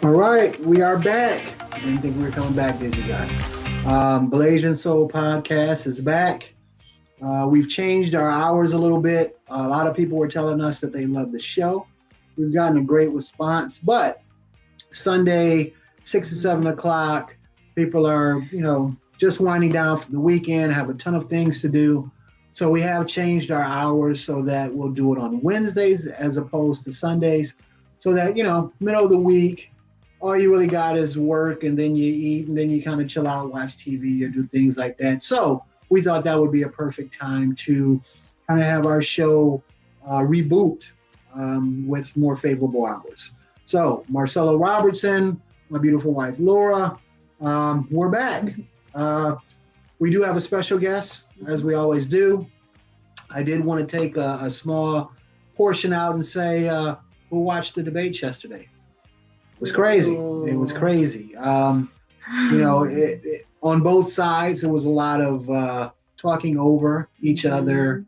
All right, we are back. I didn't think we were coming back, did you guys? Blasian Soul Podcast is back. We've changed our hours a little bit. A lot of people were telling us that they love the show. We've gotten a great response, but Sunday, 6 to 7 o'clock, people are, just winding down for the weekend, have a ton of things to do. So we have changed our hours so that we'll do it on Wednesdays as opposed to Sundays, so that, middle of the week, all you really got is work, and then you eat, and then you kind of chill out, watch TV, or do things like that. So we thought that would be a perfect time to kind of have our show reboot with more favorable hours. So Marcella Robertson, my beautiful wife Laura, we're back. We do have a special guest, as we always do. I did want to take a small portion out and say who watched the debates yesterday. It was crazy. It was crazy. On both sides, it was a lot of talking over each other.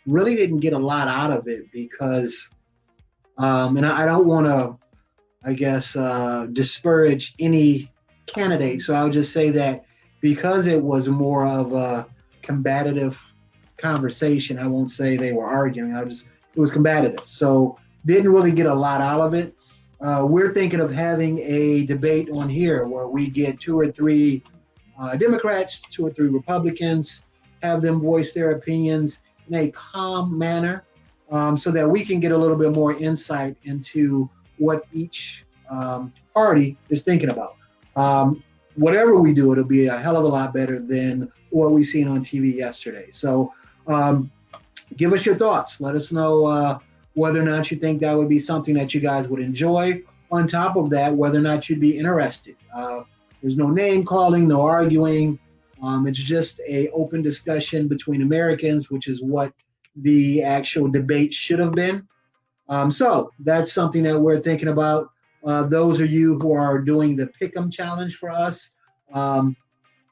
Really didn't get a lot out of it because, and I don't want to, disparage any candidate. So I'll just say that because it was more of a combative conversation, I won't say they were arguing. It was combative. So didn't really get a lot out of it. We're thinking of having a debate on here where we get 2 or 3 Democrats, 2 or 3 Republicans, have them voice their opinions in a calm manner, so that we can get a little bit more insight into what each party is thinking about. Whatever we do, it'll be a hell of a lot better than what we've seen on TV yesterday. So give us your thoughts. Let us know whether or not you think that would be something that you guys would enjoy. On top of that, whether or not you'd be interested. There's no name calling, no arguing. It's just an open discussion between Americans, which is what the actual debate should have been. So that's something that we're thinking about. Those of you who are doing the Pick'em challenge for us,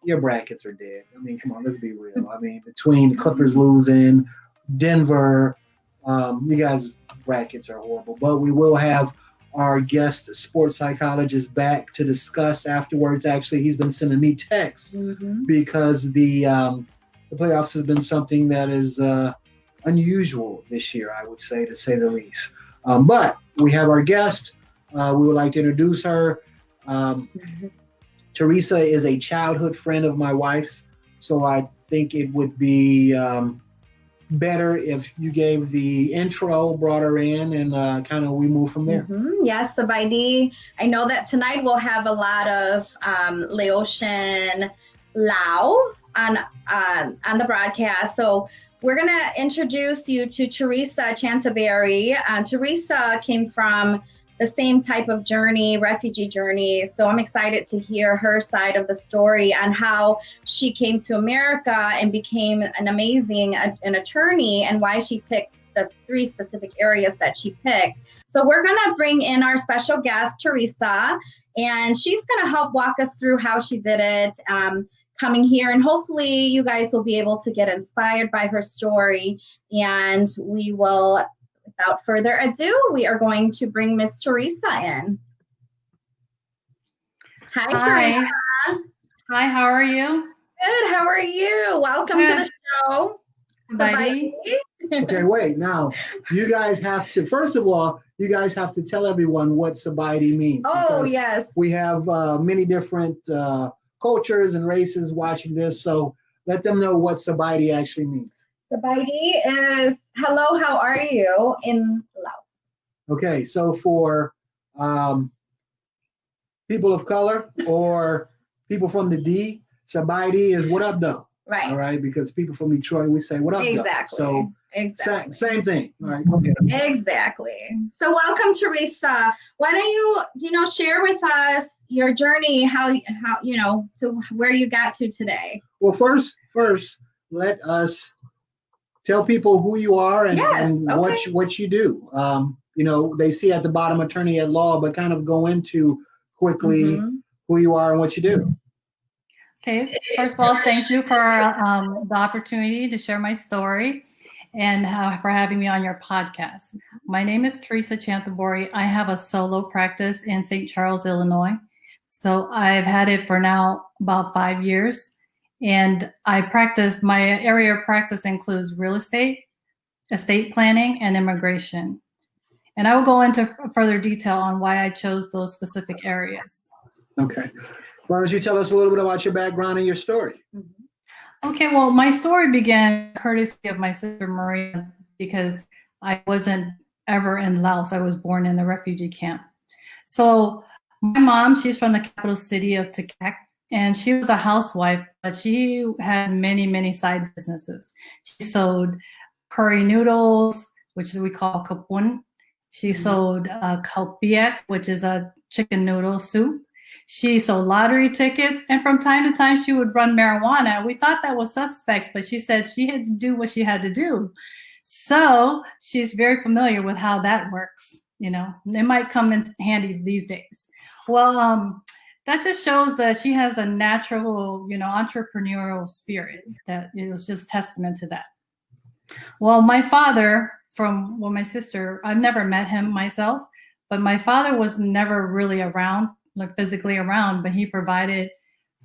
your brackets are dead. I mean, come on, let's be real. I mean, between Clippers losing, Denver, you guys' brackets are horrible. But we will have our guest sports psychologist back to discuss afterwards. Actually, he's been sending me texts because the playoffs has been something that is unusual this year, I would say, to say the least. But we have our guest. We would like to introduce her. Theresa is a childhood friend of my wife's, so I think it would be better if you gave the intro, brought her in, and kind of we move from there. Yes, Sabaidi. I know that tonight we'll have a lot of Laotian Lao on the broadcast. So we're going to introduce you to Theresa Chanthaboury. Theresa came from the same type of journey, refugee journey. So I'm excited to hear her side of the story and how she came to America and became an attorney, and why she picked the 3 specific areas that she picked. So we're gonna bring in our special guest, Theresa, and she's gonna help walk us through how she did it, coming here. And hopefully you guys will be able to get inspired by her story. And we will, without further ado, we are going to bring Miss Theresa in. Hi, Theresa. Hi, how are you? Good, how are you? Welcome to the show. Bye. Okay, wait, now, you guys have to, first of all, you guys have to tell everyone what sobriety means. Oh, yes. We have many different cultures and races watching this, so let them know what sobriety actually means. Sabaidi is hello, how are you in Laos. Okay, so for people of color or people from the D, Sabaidi is what up, though. Right. All right, because people from Detroit, we say what up, exactly. Though. So same thing. All right, okay. Exactly. So welcome, Theresa. Why don't you share with us your journey, how to where you got to today? Well, first, let us tell people who you are and what you do. They see at the bottom attorney at law, but kind of go into quickly who you are and what you do. Okay, first of all, thank you for the opportunity to share my story. and for having me on your podcast. My name is Theresa Chanthaboury. I have a solo practice in St. Charles, Illinois. So I've had it for now about 5 years. And my area of practice includes real estate, estate planning, and immigration. And I will go into further detail on why I chose those specific areas. Okay. Why don't you tell us a little bit about your background and your story? Okay, well, my story began courtesy of my sister Maria because I wasn't ever in Laos. I was born in a refugee camp. So my mom, she's from the capital city of Tikak, and she was a housewife, but she had many, many side businesses. She sold curry noodles, which we call kapun. She sold kalpiak, which is a chicken noodle soup. She sold lottery tickets, and from time to time she would run marijuana. We thought that was suspect, but she said she had to do what she had to do. So she's very familiar with how that works. You know, it might come in handy these days. Well, that just shows that she has a natural, entrepreneurial spirit. That it was just testament to that. Well, my father, my sister, I've never met him myself, but my father was never really around, like physically around, but he provided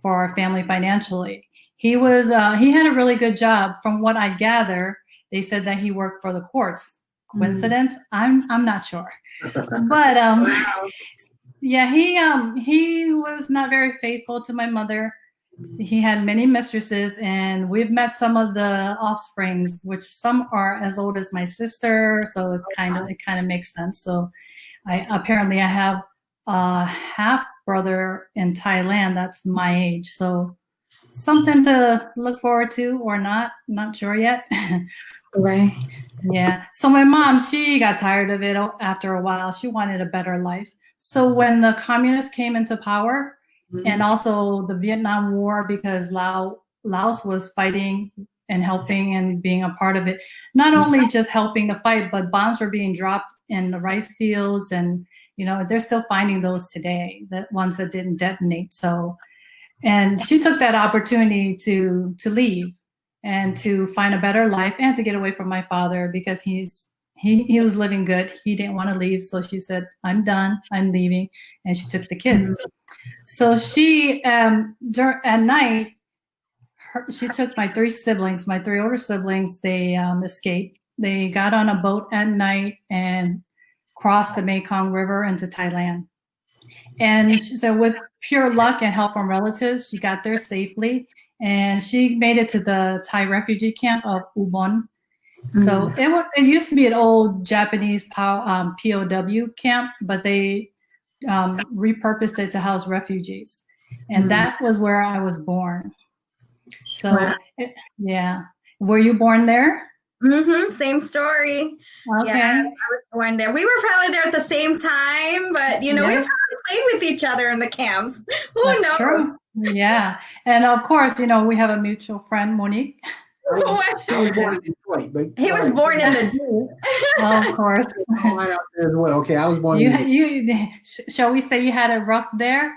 for our family financially. He had a really good job. From what I gather, they said that he worked for the courts. Coincidence? I'm not sure. But yeah, he was not very faithful to my mother. He had many mistresses, and we've met some of the offsprings, which some are as old as my sister. So it kind of makes sense. So I have a half brother in Thailand that's my age. So something to look forward to, or not sure yet. Right. Yeah. So my mom, she got tired of it after a while. She wanted a better life. So when the communists came into power, and also the Vietnam War, because Laos was fighting and helping and being a part of it, not only just helping the fight, but bombs were being dropped in the rice fields, and they're still finding those today, the ones that didn't detonate. So, and she took that opportunity to leave and to find a better life and to get away from my father, because he was living good. He didn't want to leave. So she said, I'm done, I'm leaving. And she took the kids. So she, at night, she took my three older siblings, they escaped. They got on a boat at night and crossed the Mekong River into Thailand. And she said, with pure luck and help from relatives, she got there safely. And she made it to the Thai refugee camp of Ubon. So it used to be an old Japanese POW camp, but they repurposed it to house refugees. And that was where I was born. So, yeah. Were you born there? Same story. Okay. Yeah, I was born there. We were probably there at the same time, but we probably played with each other in the camps. Who knows? That's true. Yeah. And of course, we have a mutual friend, Monique. I was born in Detroit, but he was born in the Of course. Okay, I was born in shall we say you had it rough there?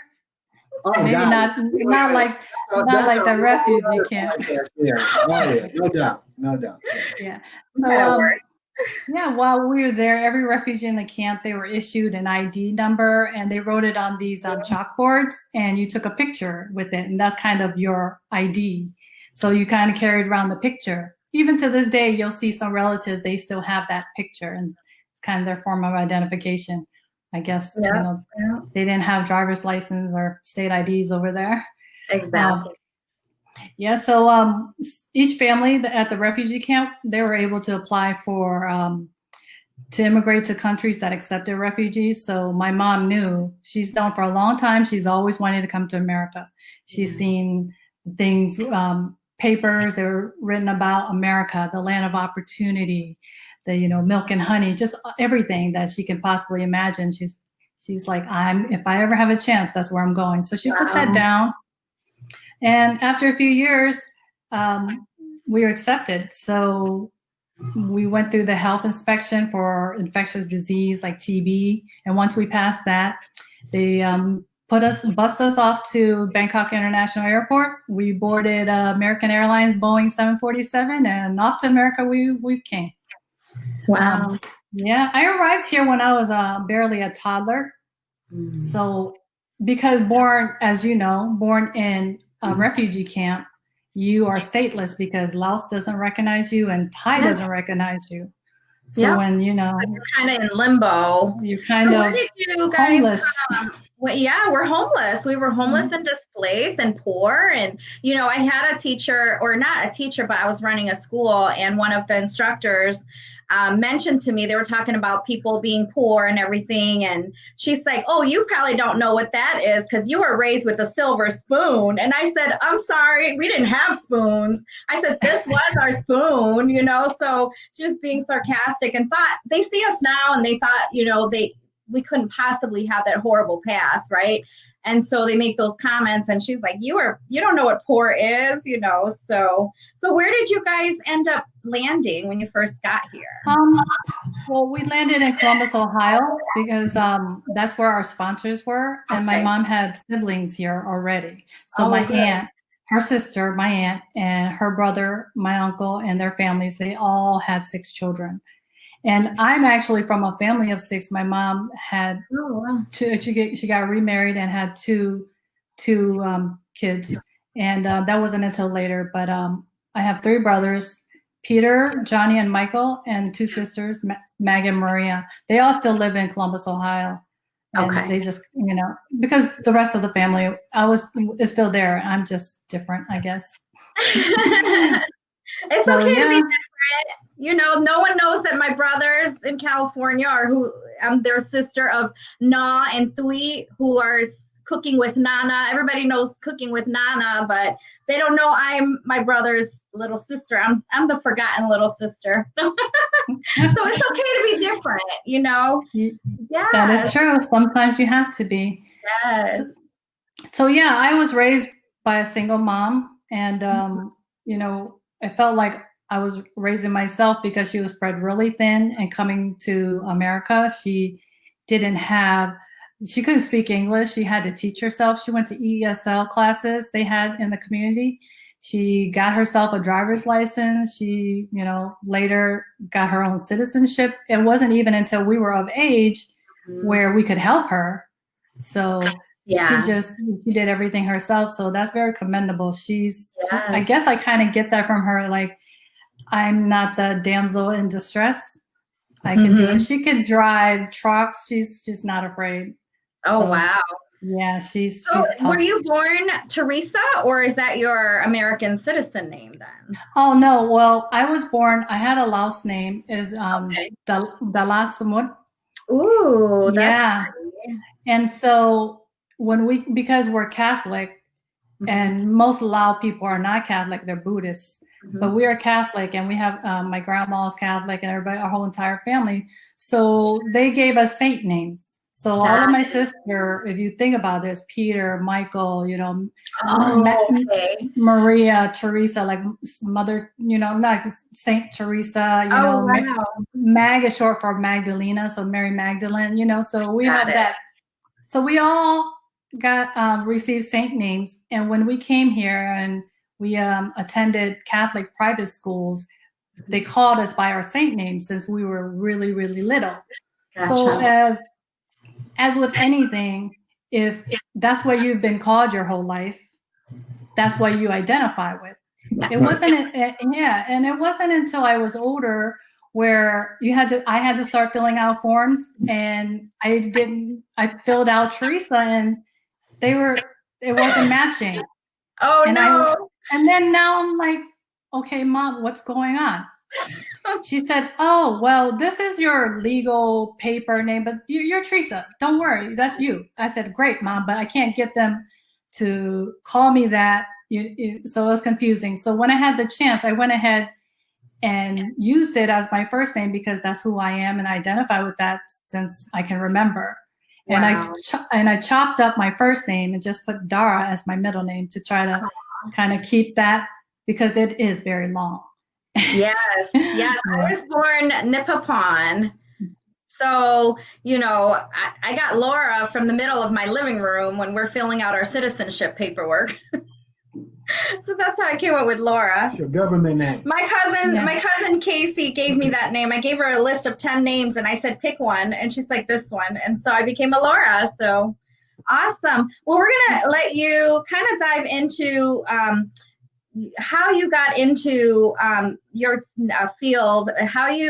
Oh, maybe God. not like the refugee camp. Yeah, no doubt. Yeah. So, yeah, while we were there, every refugee in the camp, they were issued an ID number, and they wrote it on these chalkboards, and you took a picture with it, and that's kind of your ID. So you kind of carried around the picture. Even to this day, you'll see some relatives, they still have that picture, and it's kind of their form of identification. I guess, they didn't have driver's license or state IDs over there. Exactly. So each family at the refugee camp, they were able to apply for to immigrate to countries that accepted refugees. So my mom knew, she's known for a long time, she's always wanted to come to America. She's seen things, papers that were written about America, the land of opportunity, the milk and honey, just everything that she can possibly imagine. She's like, if I ever have a chance, that's where I'm going. So she put that down. And after a few years, we were accepted. So we went through the health inspection for infectious disease like TB. And once we passed that, they bust us off to Bangkok International Airport. We boarded American Airlines Boeing 747, and off to America we came. Wow. Yeah, I arrived here when I was barely a toddler. So, because as you know, born in a refugee camp, you are stateless because Laos doesn't recognize you and Thai doesn't recognize you. So when, you know, you're kind of in limbo. You're kind of where did you guys homeless. Well, yeah, we're homeless. We were homeless and displaced and poor. And, you know, I had a teacher, or not a teacher, but I was running a school, and one of the instructors mentioned to me, they were talking about people being poor and everything. And she's like, oh, you probably don't know what that is because you were raised with a silver spoon. And I said, I'm sorry, we didn't have spoons. I said, this was our spoon, you know? So she was being sarcastic and thought they see us now and they thought, you know, we couldn't possibly have that horrible past, right? And so they make those comments, and she's like, you don't know what poor is, you know? So where did you guys end up landing when you first got here? Well, we landed in Columbus, Ohio, because that's where our sponsors were. And my mom had siblings here already. So my aunt, her sister, my aunt, and her brother, my uncle, and their families, they all had 6 children. And I'm actually from a family of 6. My mom had 2. She got remarried and had two kids, and that wasn't until later. But I have 3 brothers: Peter, Johnny, and Michael, and 2 sisters, Mag and Maria. They all still live in Columbus, Ohio. And they just, you know, because the rest of the family is still there. I'm just different, I guess. It's okay to be different. You know, no one knows that my brothers in California are I'm their sister of Na and Thui, who are cooking with Nana. Everybody knows cooking with Nana, but they don't know I'm my brother's little sister. I'm the forgotten little sister. So it's okay to be different, you know? Yeah. That is true. Sometimes you have to be. Yes. So yeah, I was raised by a single mom, and you know, I felt like I was raising myself because she was spread really thin, and coming to America, she couldn't speak English. She had to teach herself. She went to ESL classes they had in the community. She got herself a driver's license. She, you know, later got her own citizenship. It wasn't even until we were of age where we could help her. So she did everything herself. So that's very commendable. I guess I kind of get that from her. Like, I'm not the damsel in distress. I can do it. She could drive trucks. She's just not afraid. Oh, wow. Yeah, she's tough. Were you born Theresa, or is that your American citizen name then? Oh, no. Well, I had a Laos name, is Dalasamut. Ooh, that's funny. And so because we're Catholic, and most Lao people are not Catholic, they're Buddhists. But we are Catholic, and we have my grandma's Catholic, and everybody, our whole entire family. So they gave us saint names. So all of my sister, if you think about this, Peter, Michael, you know, Maria, Teresa, like Mother, you know, like Saint Teresa, you know, wow. Mag is short for Magdalena, so Mary Magdalene, you know. So we have that. So we all got received saint names, and when we came here and we attended Catholic private schools, they called us by our saint names since we were really, really little. Gotcha. So as with anything, if that's what you've been called your whole life, that's what you identify with. It wasn't, and it wasn't until I was older where I had to start filling out forms, and I filled out Theresa, and it wasn't matching. Oh, and no. And then now I'm like, okay, Mom, what's going on? She said, oh, well, this is your legal paper name, but you're Theresa. Don't worry, that's you. I said, great, Mom, but I can't get them to call me that. So it was confusing. So when I had the chance, I went ahead and used it as my first name because that's who I am, and I identify with that since I can remember. Wow. And I chopped up my first name and just put Dara as my middle name to try to kind of keep that, because it is very long. Yes. I was born Nipapan. So, I got Laura from the middle of my living room when we're filling out our citizenship paperwork. So that's how I came up with Laura. It's your government name. My cousin Casey gave me that name. I gave her a list of 10 names and I said, pick one. And she's like, this one. And so I became a Laura. So awesome. Well, we're going to let you kind of dive into how you got into your field,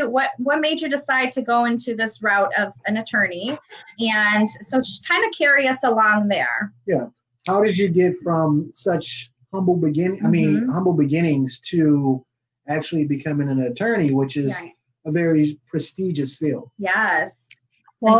what made you decide to go into this route of an attorney. And so kind of carry us along there. Yeah. How did you get from such humble beginnings to actually becoming an attorney, which is a very prestigious field? Yes. Well,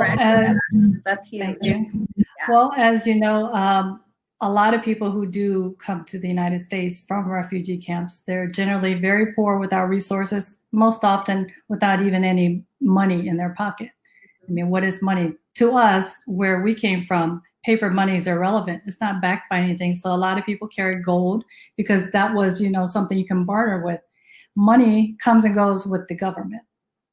that's huge. Thank you. Yeah. Well, as you know, a lot of people who do come to the United States from refugee camps, they're generally very poor without resources, most often without even any money in their pocket. I mean, what is money? To us, where we came from, paper money is irrelevant. It's not backed by anything. So a lot of people carry gold because that was, something you can barter with. Money comes and goes with the government.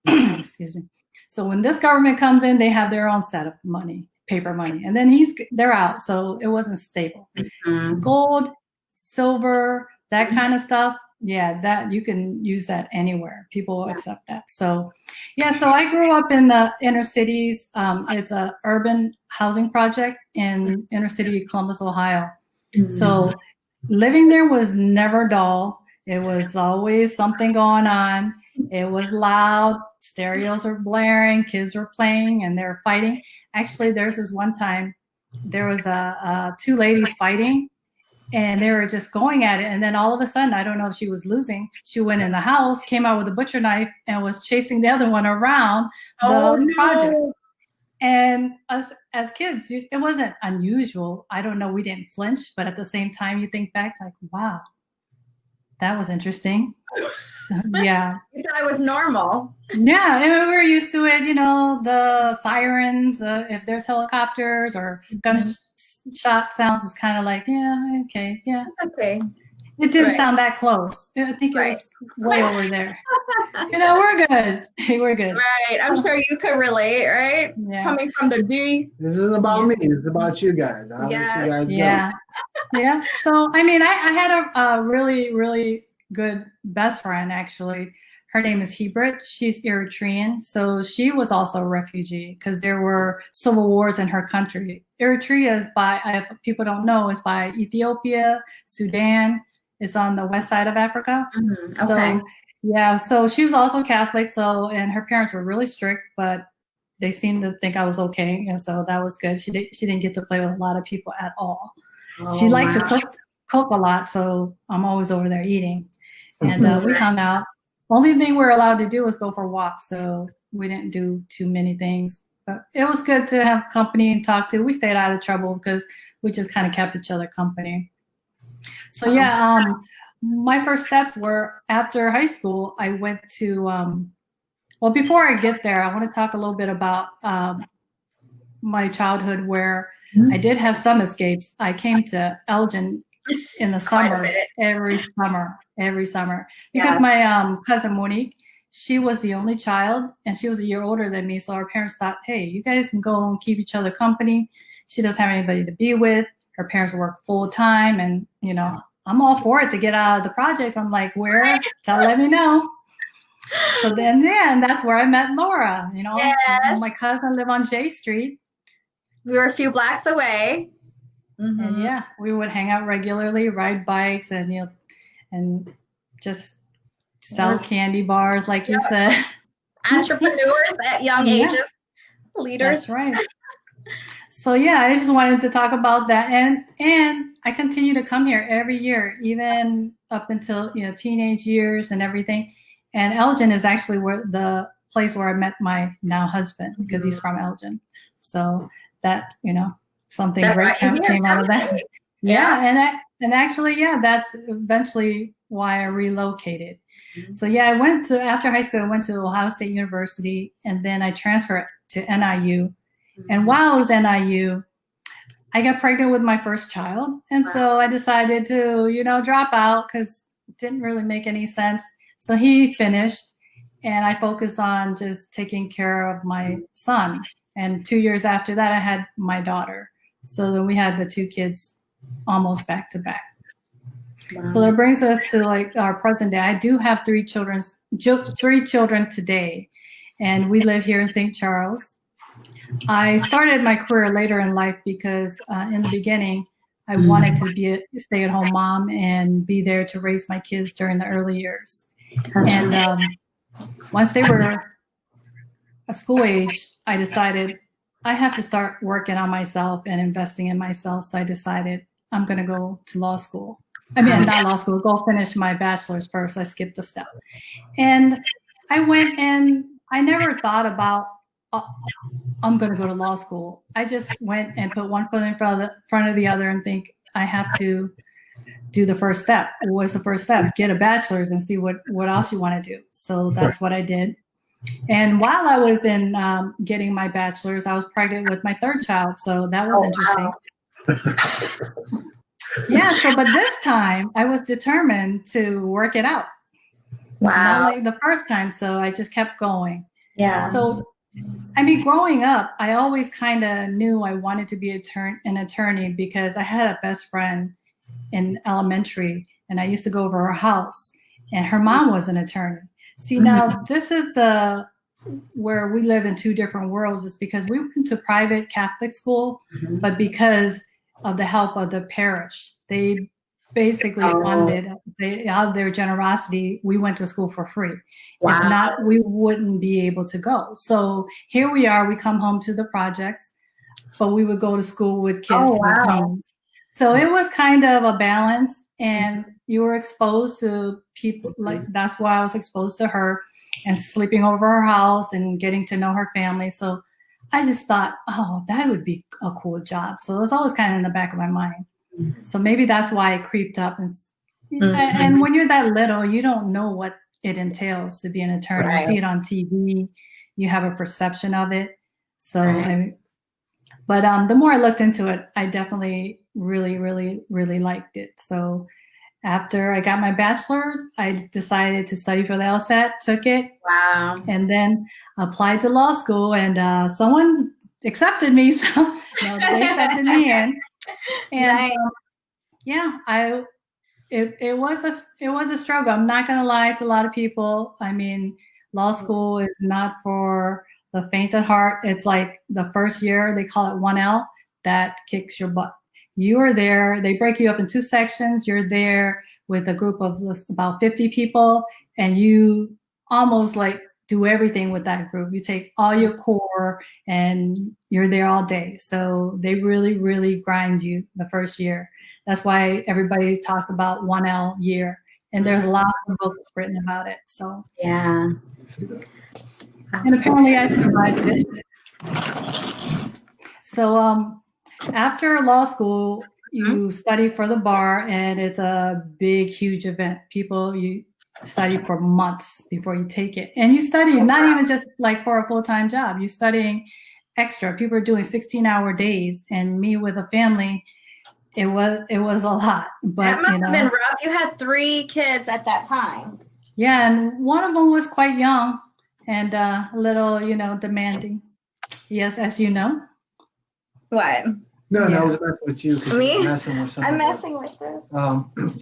Excuse me. So when this government comes in, they have their own set of money, paper money, and then they're out. So it wasn't stable. Mm-hmm. Gold, silver, that kind of stuff. Yeah, that you can use that anywhere. People will accept that. So, so I grew up in the inner cities. It's an urban housing project in inner city Columbus, Ohio. Mm-hmm. So living there was never dull. It was always something going on. It was loud. Stereos were blaring. Kids were playing and they were fighting. Actually, there's this one time there was two ladies fighting. And they were just going at it. And then all of a sudden, I don't know if she was losing. She went in the house, came out with a butcher knife, and was chasing the other one around the project. And us as kids, it wasn't unusual. I don't know. We didn't flinch. But at the same time, you think back like, wow, that was interesting. So, yeah. You thought it was normal. Yeah. And we were used to it, the sirens, if there's helicopters or gunshot sounds, is kind of like, yeah, okay, yeah. Okay. It didn't sound that close. I think it was way over there. We're good. We're good. Right. I'm sure you could relate, right? Yeah. Coming from the D. This isn't about me. It's about you guys. I'll let you guys go. Yeah. So, I mean, I had a really, really good best friend, actually. Her name is Hebert. She's Eritrean. So she was also a refugee because there were civil wars in her country. Eritrea is if people don't know, is by Ethiopia, Sudan. It's on the west side of Africa. Mm-hmm. Okay. So she was also Catholic. And her parents were really strict, but they seemed to think I was okay. And so that was good. She didn't get to play with a lot of people at all. Oh, she liked to cook a lot. So I'm always over there eating. And we hung out. Only thing we were allowed to do was go for walks. So we didn't do too many things. But it was good to have company and talk to. We stayed out of trouble because we just kind of kept each other company. So my first steps were after high school. I went to before I get there, I want to talk a little bit about my childhood where I did have some escapes. I came to Elgin in the summer, every summer, because my cousin Monique, she was the only child and she was a year older than me. So our parents thought, hey, you guys can go and keep each other company. She doesn't have anybody to be with. Her parents work full time. And, I'm all for it to get out of the projects. I'm like, where? Let me know. So then that's where I met Laura. My cousin lived on J Street. We were a few blocks away. Mm-hmm. And we would hang out regularly, ride bikes, and and just sell candy bars, like you said. Entrepreneurs at young ages, leaders. That's right. So I just wanted to talk about that, and I continue to come here every year, even up until teenage years and everything. And Elgin is actually the place where I met my now husband because he's from Elgin. So that something great came out of that. And actually, that's eventually why I relocated. Mm-hmm. So after high school, I went to Ohio State University, and then I transferred to NIU. Mm-hmm. And while I was NIU, I got pregnant with my first child. And so I decided to, drop out because it didn't really make any sense. So he finished. and I focused on just taking care of my son. And 2 years after that, I had my daughter. So then we had the 2 kids almost back to back. Wow. So that brings us to like our present day. I do have 3 children today, and we live here in St. Charles. I started my career later in life because in the beginning, I wanted to be a stay-at-home mom and be there to raise my kids during the early years. And once they were a school age, I decided I have to start working on myself and investing in myself. So I decided I'm going to go to law school. I mean, not law school, go finish my bachelor's first. I skipped a step. And I went, and I never thought about, I'm going to go to law school. I just went and put one foot in front of the other and think I have to do the first step. What's the first step? Get a bachelor's and see what else you want to do. So that's what I did. And while I was in getting my bachelor's, I was pregnant with my 3rd child. So that was interesting. Wow. Yeah. So, but this time I was determined to work it out. Wow. Not like the first time. So I just kept going. Yeah. So, I mean, growing up, I always kind of knew I wanted to be an attorney because I had a best friend in elementary, and I used to go over her house, and her mom was an attorney. See, now this is where we live in 2 different worlds. Is because we went to private Catholic school, but because of the help of the parish, they basically funded, out of their generosity, we went to school for free. Wow. If not, we wouldn't be able to go. So here we are, we come home to the projects, but we would go to school with kids with means. So it was kind of a balance, and you were exposed to people, like that's why I was exposed to her and sleeping over her house and getting to know her family. So I just thought, oh, that would be a cool job. So it was always kind of in the back of my mind. So maybe that's why it creeped up. And when you're that little, you don't know what it entails to be an attorney. Right. You see it on TV, you have a perception of it. So, but the more I looked into it, I definitely really, really, really liked it. So after I got my bachelor's, I decided to study for the LSAT, took it. Wow. And then applied to law school, and someone accepted me. So they accepted me in. And it was a struggle. I'm not going to lie to a lot of people. I mean, law school is not for the faint of heart. It's like the first year, they call it 1L, that kicks your butt. You are there. They break you up in 2 sections. You're there with a group of about 50 people, and you almost like do everything with that group. You take all your core and you're there all day. So they really, really grind you the first year. That's why everybody talks about 1L year. And there's a lot of books written about it. So yeah. And apparently I survived it. So after law school, you study for the bar, and it's a big, huge event. You study for months before you take it. And you study not even just like for a full-time job. You're studying extra. People are doing 16-hour days, and me with a family, it was a lot. But that must have been rough. You had 3 kids at that time. Yeah, and one of them was quite young and a little, demanding. Yes, as you know. What? No, I was messing with you. Me? You're messing with something. I'm messing with this.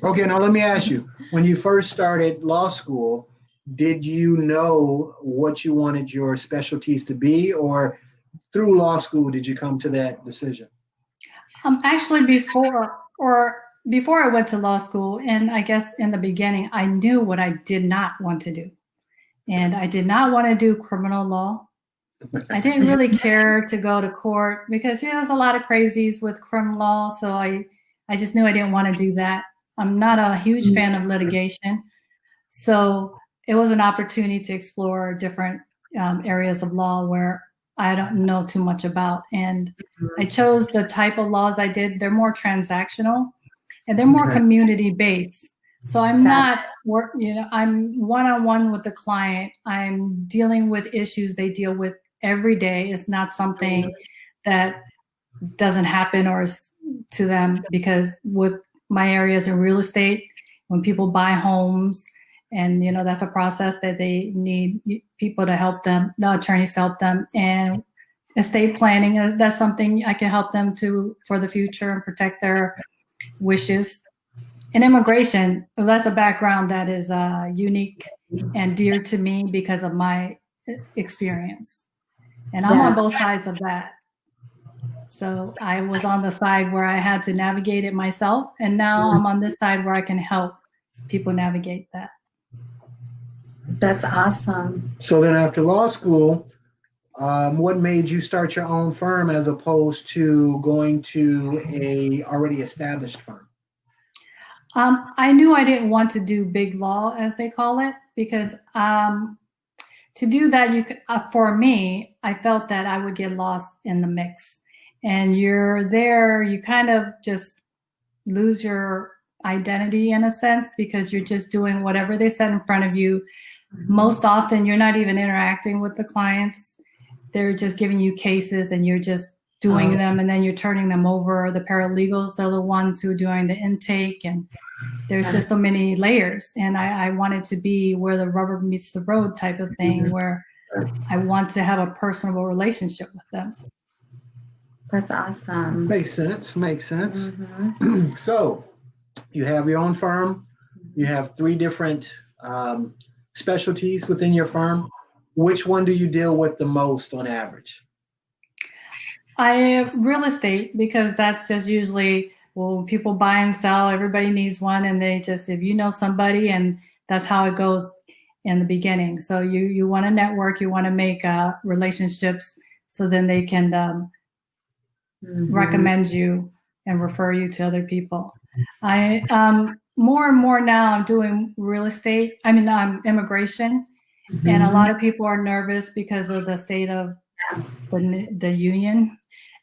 Okay, now let me ask you. When you first started law school, did you know what you wanted your specialties to be, or through law school did you come to that decision? Actually, before I went to law school, and I guess in the beginning, I knew what I did not want to do. And I did not want to do criminal law. I didn't really care to go to court because there's a lot of crazies with criminal law. So I just knew I didn't want to do that. I'm not a huge fan of litigation. So it was an opportunity to explore different areas of law where I don't know too much about. And I chose the type of laws I did. They're more transactional and they're more community based. So I'm not, I'm one-on-one with the client. I'm dealing with issues they deal with every day. It's not something that doesn't happen or is to them, because with my areas in real estate, when people buy homes And, that's a process that they need people to help them, the attorneys to help them. And estate planning, that's something I can help them for the future and protect their wishes. And immigration, that's a background that is unique and dear to me because of my experience. And I'm on both sides of that. So I was on the side where I had to navigate it myself. And now I'm on this side where I can help people navigate that. That's awesome. So then after law school, what made you start your own firm as opposed to going to a already established firm? I knew I didn't want to do big law, as they call it, because to do that, for me, I felt that I would get lost in the mix. And you're there, you kind of just lose your identity in a sense because you're just doing whatever they said in front of you. Most often, you're not even interacting with the clients. They're just giving you cases and you're just doing them, and then you're turning them over. The paralegals, they're the ones who are doing the intake, and there's just so many layers. And I wanted to be where the rubber meets the road type of thing, where I want to have a personal relationship with them. That's awesome. Makes sense. So you have your own firm. You have 3 different specialties within your firm. Which one do you deal with the most on average? Real estate, because that's just usually, when people buy and sell, everybody needs one, and they just, if you know somebody, and that's how it goes in the beginning. So you want to network, you want to make relationships, so then they can recommend you and refer you to other people. More and more now I'm doing real estate. Immigration, and a lot of people are nervous because of the state of the union,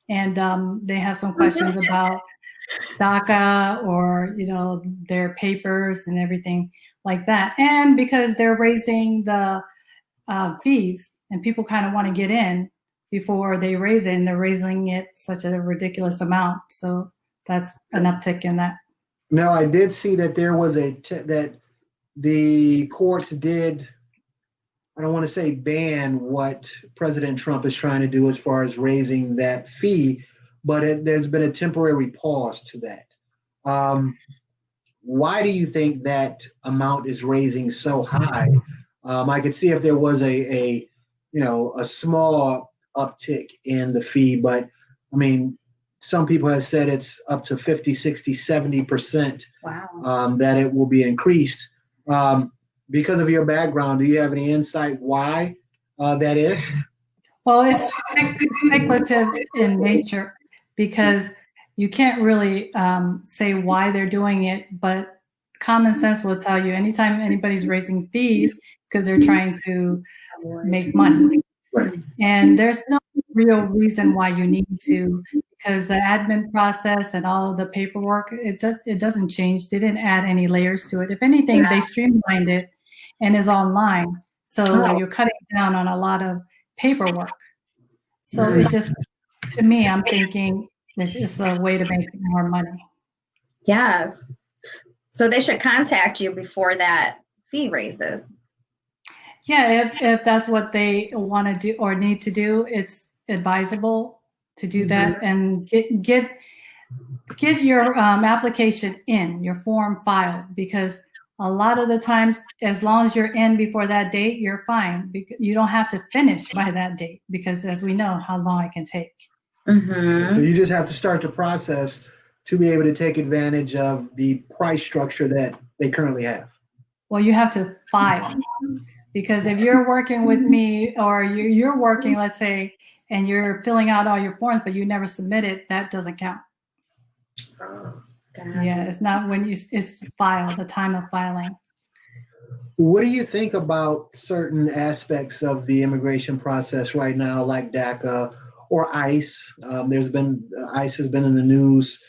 and they have some questions about DACA or their papers and everything like that. And because they're raising the fees, and people kind of want to get in before they raise it, and they're raising it such a ridiculous amount. So that's an uptick in that. Now, I did see that there was that the courts did, I don't want to say ban what President Trump is trying to do as far as raising that fee, but there's been a temporary pause to that. Why do you think that amount is raising so high? I could see if there was a small uptick in the fee, but I mean, some people have said it's up to 50, 60, 70%. Wow. That it will be increased. Because of your background, do you have any insight why that is? Well, it's speculative in nature, because you can't really say why they're doing it, but common sense will tell you anytime anybody's raising fees, because they're trying to make money. Right. And there's no real reason why you need to, because the admin process and all of the paperwork, it doesn't change. They didn't add any layers to it. If anything, they streamlined it and is online. So you're cutting down on a lot of paperwork. So it just, to me, I'm thinking it's just a way to make more money. Yes. So they should contact you before that fee raises. Yeah, if that's what they want to do or need to do, it's advisable to do that, and get your application in, your form filed, because a lot of the times, as long as you're in before that date, you're fine. Because you don't have to finish by that date, because as we know how long it can take. Mm-hmm. So you just have to start the process to be able to take advantage of the price structure that they currently have. Well, you have to file, because if you're working with me, or you're working, let's say, and you're filling out all your forms, but you never submit it, that doesn't count. Yeah, it's not when it's filed, the time of filing. What do you think about certain aspects of the immigration process right now, like DACA or ICE? ICE has been in the news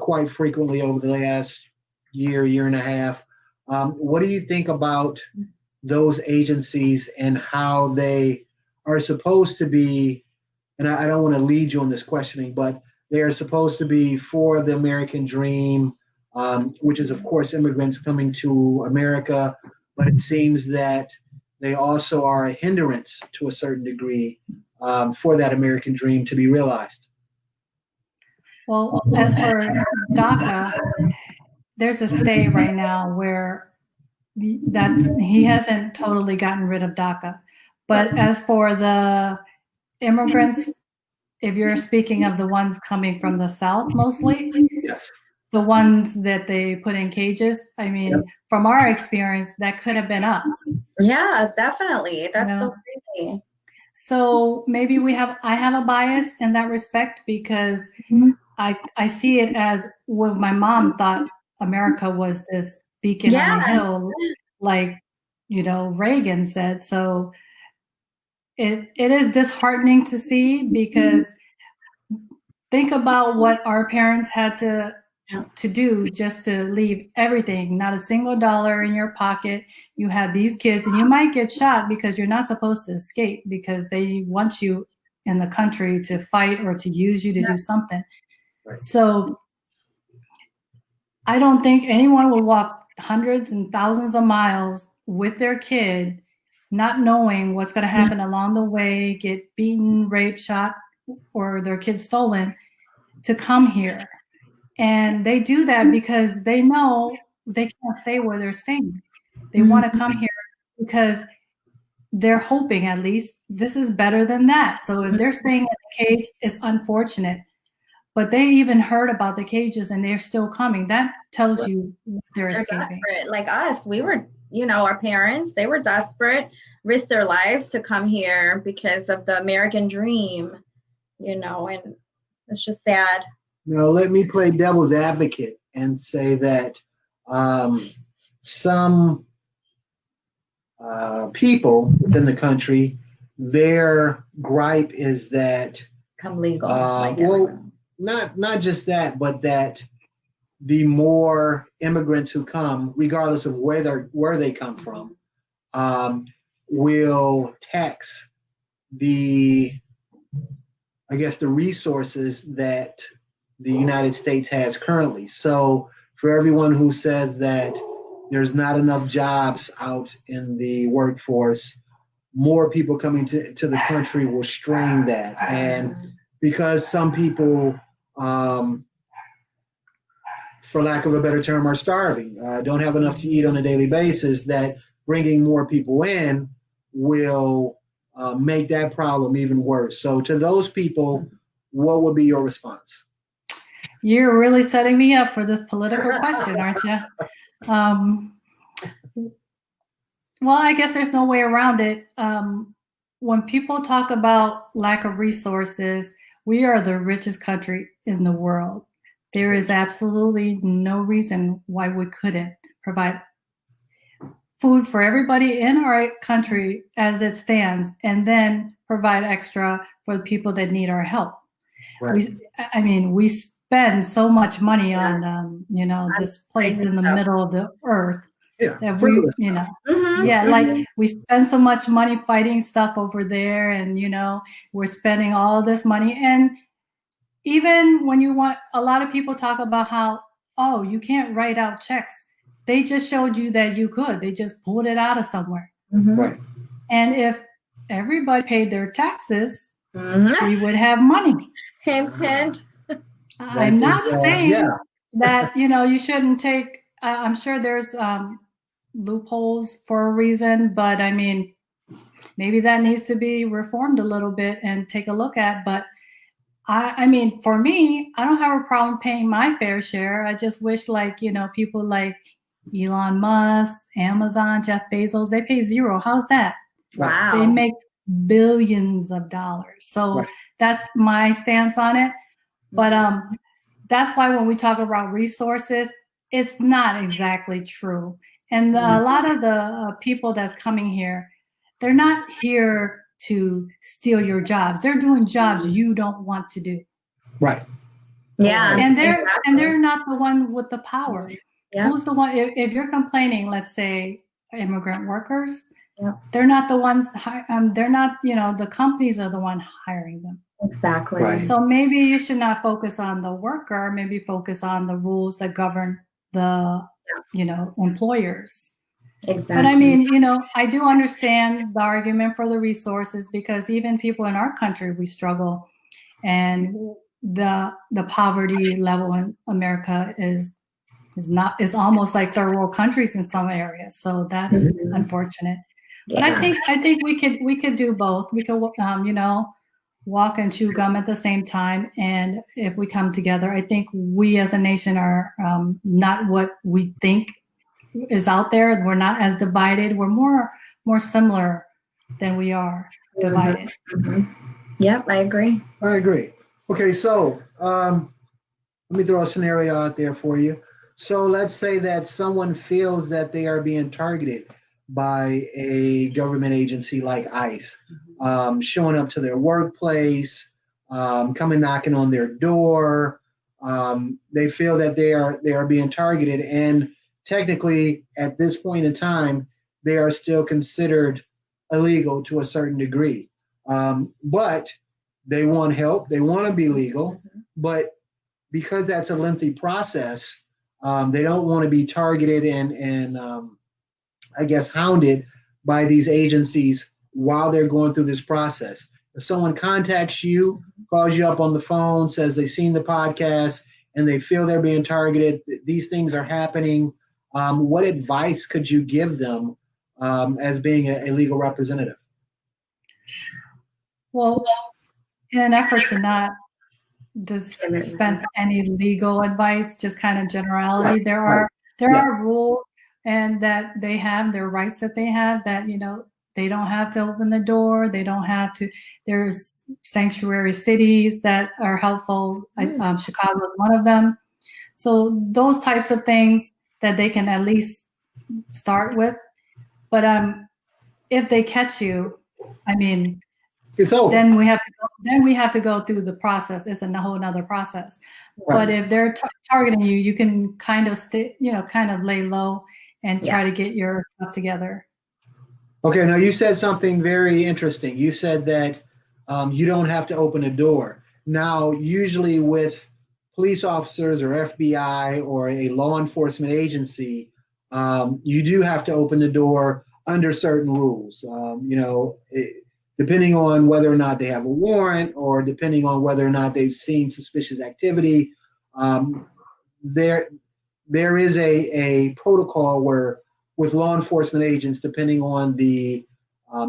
quite frequently over the last year and a half. What do you think about those agencies and how they are supposed to be, and I don't want to lead you on this questioning, but they are supposed to be for the American dream, which is, of course, immigrants coming to America. but it seems that they also are a hindrance to a certain degree for that American dream to be realized. Well, as for DACA, there's a state right now where he hasn't totally gotten rid of DACA. But as for the immigrants, if you're speaking of the ones coming from the South mostly, Yes. the ones that they put in cages, I mean, from our experience, that could have been us. Yeah, definitely. That's so crazy. So maybe I have a bias in that respect because I see it as what my mom thought America was, this beacon on a hill, like, Reagan said. So it is disheartening to see, because think about what our parents had to do just to leave everything, not a single dollar in your pocket. You have these kids, and you might get shot because you're not supposed to escape, because they want you in the country to fight or to use you to do something. Right. So I don't think anyone would walk hundreds and thousands of miles with their kid, not knowing what's going to happen along the way, get beaten, raped, shot, or their kid stolen, to come here. And they do that because they know they can't stay where they're staying. They want to come here because they're hoping, at least, this is better than that. So if they're staying in the cage, it's unfortunate. But they even heard about the cages and they're still coming. That tells you they're escaping. Desperate. Like us, we were, our parents, they were desperate, risked their lives to come here because of the American dream, and it's just sad. Now, let me play devil's advocate and say that some people within the country, their gripe is that come legal. Not just that, but that the more immigrants who come, regardless of where they come from, will tax the resources that the United States has currently. So for everyone who says that there's not enough jobs out in the workforce, more people coming to the country will strain that. And because some people, for lack of a better term, are starving, don't have enough to eat on a daily basis, that bringing more people in will make that problem even worse. So to those people, what would be your response? You're really setting me up for this political question, aren't you? Well, I guess there's no way around it. When people talk about lack of resources, we are the richest country in the world. There is absolutely no reason why we couldn't provide food for everybody in our country as it stands, and then provide extra for the people that need our help. Right. We spend so much money on, this place in the middle of the earth. Yeah, that we, like we spend so much money fighting stuff over there, and we're spending all this money. And even when a lot of people talk about how, you can't write out checks. They just showed you that you could. They just pulled it out of somewhere. Right. And if everybody paid their taxes, we would have money. Hint, hint. I'm not saying that you shouldn't take. I'm sure there's loopholes for a reason, but maybe that needs to be reformed a little bit and take a look at. But for me, I don't have a problem paying my fair share. I just wish, people like Elon Musk, Amazon, Jeff Bezos, they pay zero. How's that? Wow. They make billions of dollars. So that's my stance on it. But that's why when we talk about resources, it's not exactly true. And a lot of the people that's coming here, they're not here to steal your jobs. They're doing jobs you don't want to do. Right. Yeah. And they're not the one with the power. Yeah. Who's the one? If you're complaining, let's say immigrant workers, they're not the ones. They're not. The companies are the one hiring them. Exactly. Right. So maybe you should not focus on the worker. Maybe focus on the rules that govern the employers. Exactly. But I mean, I do understand the argument for the resources, because even people in our country, we struggle, and the poverty level in America is almost like third world countries in some areas. So that's unfortunate. But I think we could do both. We could, walk and chew gum at the same time. And if we come together, I think we as a nation are not what we think is out there. We're not as divided. We're more similar than we are divided. Yep, I agree. Okay, so let me throw a scenario out there for you. So let's say that someone feels that they are being targeted by a government agency like ICE, showing up to their workplace, coming knocking on their door. They feel that they are being targeted, and technically at this point in time, they are still considered illegal to a certain degree. But they want help. They want to be legal, but because that's a lengthy process, they don't want to be targeted and I guess hounded by these agencies while they're going through this process. If someone contacts you, calls you up on the phone, says they've seen the podcast and they feel they're being targeted, these things are happening, what advice could you give them as being a legal representative? Well, in an effort to not dispense any legal advice, just kind of generality, there are rules and that they have, their rights that they have, that they don't have to open the door, they don't have to. There's sanctuary cities that are helpful. Chicago is one of them. So those types of things that they can at least start with. But if they catch you, I mean, it's over. Then we have to go through the process. It's a whole nother process. Right. But if they're targeting you, you can kind of kind of lay low and try to get your stuff together. Okay, now you said something very interesting. You said that you don't have to open a door. Now, usually with police officers or FBI or a law enforcement agency, you do have to open the door under certain rules. Depending on whether or not they have a warrant, or depending on whether or not they've seen suspicious activity, there is a protocol where, with law enforcement agents, depending on the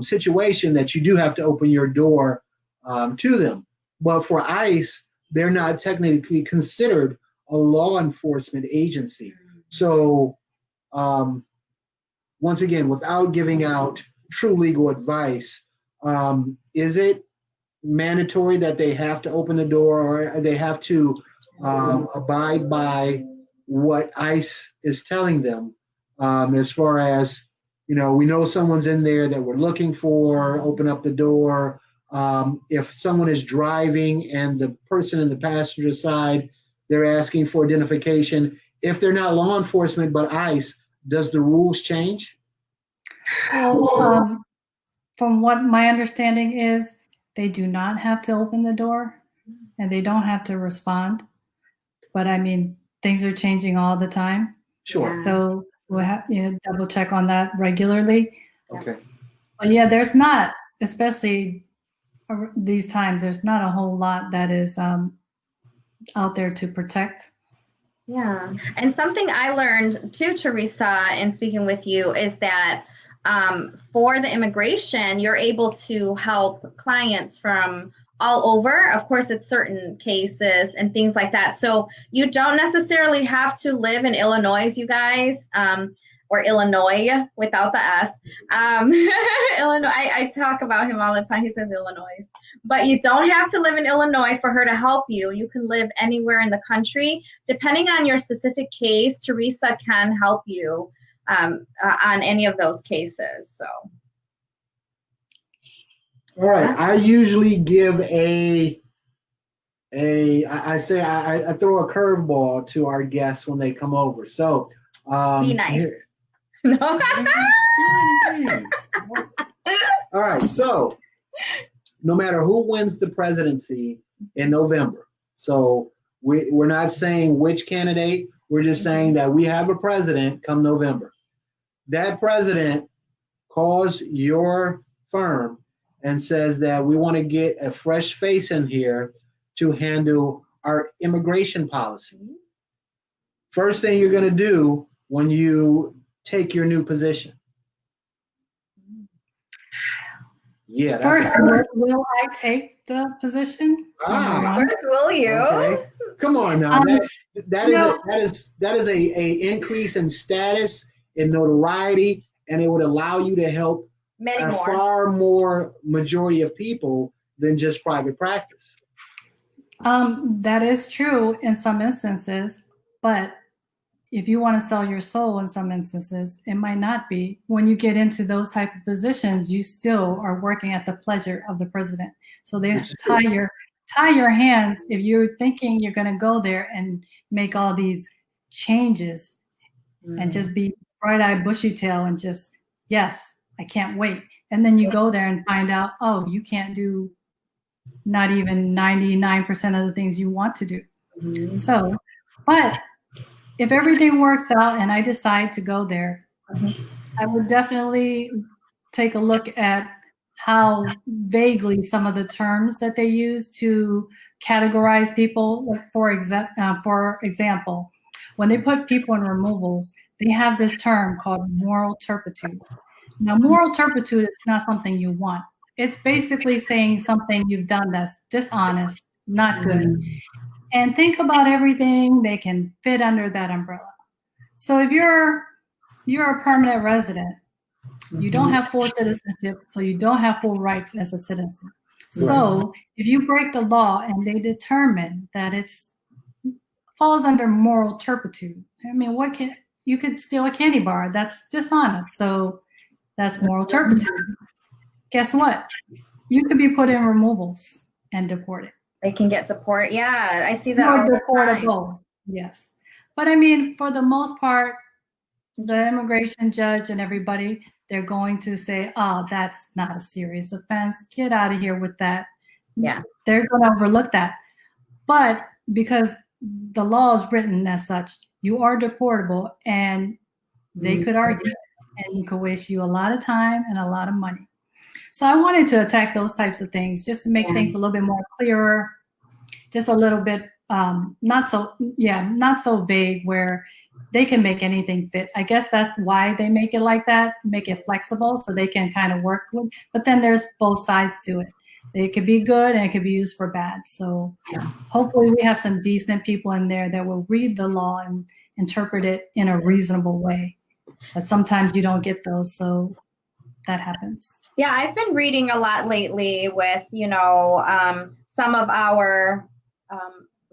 situation, that you do have to open your door to them. But for ICE, they're not technically considered a law enforcement agency. So once again, without giving out true legal advice, is it mandatory that they have to open the door, or they have to abide by what ICE is telling them, as far as, we know someone's in there that we're looking for, open up the door. If someone is driving and the person in the passenger side, they're asking for identification, if they're not law enforcement but ICE, does the rules change? Well, from what my understanding is, they do not have to open the door and they don't have to respond. But I mean, things are changing all the time. Sure. So we'll have double check on that regularly. Okay. But yeah, there's not, especially these times, there's not a whole lot that is out there to protect. Yeah. And something I learned too, Theresa, in speaking with you, is that for the immigration, you're able to help clients from all over. Of course, it's certain cases and things like that. So you don't necessarily have to live in Illinois, you guys, or Illinois without the S. Illinois, I talk about him all the time. He says Illinois. But you don't have to live in Illinois for her to help you. You can live anywhere in the country. Depending on your specific case, Theresa can help you on any of those cases. So. All right. I usually give I throw a curveball to our guests when they come over. So be nice. No. All right. So no matter who wins the presidency in November, so we're not saying which candidate. We're just saying that we have a president come November. that president calls your firm and says that we want to get a fresh face in here to handle our immigration policy. First thing you're going to do when you take your new position. Yeah. First, will I take the position? First, will you? Okay. Come on now. That is a increase in status, in notoriety, and it would allow you to help far more majority of people than just private practice. That is true in some instances, but if you want to sell your soul in some instances, it might not be. When you get into those type of positions, you still are working at the pleasure of the president. So they tie your hands if you're thinking you're going to go there and make all these changes and just be bright-eyed, bushy-tail and just, yes, I can't wait. And then you go there and find out, oh, you can't do not even 99% of the things you want to do. So, but if everything works out and I decide to go there, I would definitely take a look at how vaguely some of the terms that they use to categorize people. Like for example, when they put people in removals, they have this term called moral turpitude. Now, moral turpitude is not something you want. It's basically saying something you've done that's dishonest, not good. And think about everything they can fit under that umbrella. So if you're a permanent resident, you don't have full citizenship, so you don't have full rights as a citizen. So if you break the law and they determine that it falls under moral turpitude, I mean, you could steal a candy bar? That's dishonest. So that's moral turpitude. Guess what? You could be put in removals and deported. They can get deport. Yeah, I see that all the time. Yes. But I mean, for the most part, the immigration judge and everybody, they're going to say, oh, that's not a serious offense. Get out of here with that. Yeah. They're going to overlook that. But because the law is written as such, you are deportable, and they could argue and you could waste you a lot of time and a lot of money. So I wanted to attack those types of things just to make things a little bit more clearer, just a little bit not so vague where they can make anything fit. I guess that's why they make it like that, make it flexible so they can kind of work with. But then there's both sides to it. It could be good and it could be used for bad. So hopefully we have some decent people in there that will read the law and interpret it in a reasonable way. But sometimes you don't get those, so that happens. Yeah, I've been reading a lot lately with, some of our